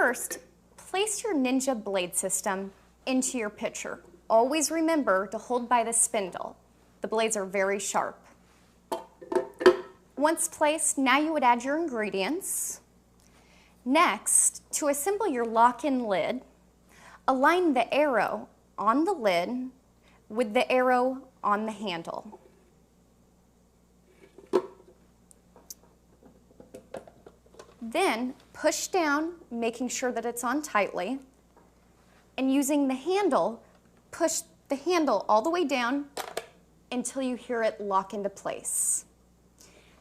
First, place your Ninja blade system into your pitcher. Always remember to hold by the spindle. The blades are very sharp. Once placed, now you would add your ingredients. Next, to assemble your lock-in lid, align the arrow on the lid with the arrow on the handle. Then push down, making sure that it's on tightly, and using the handle, push the handle all the way down until you hear it lock into place.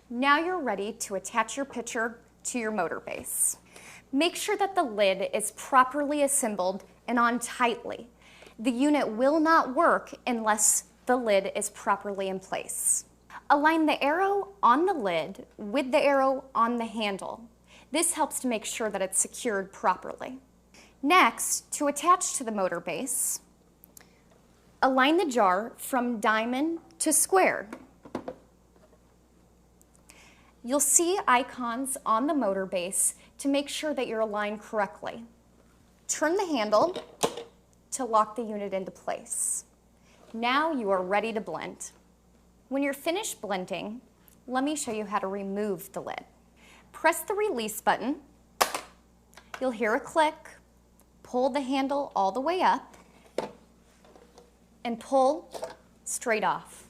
Now you're ready to attach your pitcher to your motor base. Make sure that the lid is properly assembled and on tightly. The unit will not work unless the lid is properly in place. Align the arrow on the lid with the arrow on the handle. This helps to make sure that it's secured properly. Next, to attach to the motor base, align the jar from diamond to square. You'll see icons on the motor base to make sure that you're aligned correctly. Turn the handle to lock the unit into place. Now you are ready to blend. When you're finished blending, let me show you how to remove the lid. Press the release button. You'll hear a click. Pull the handle all the way up and pull straight off.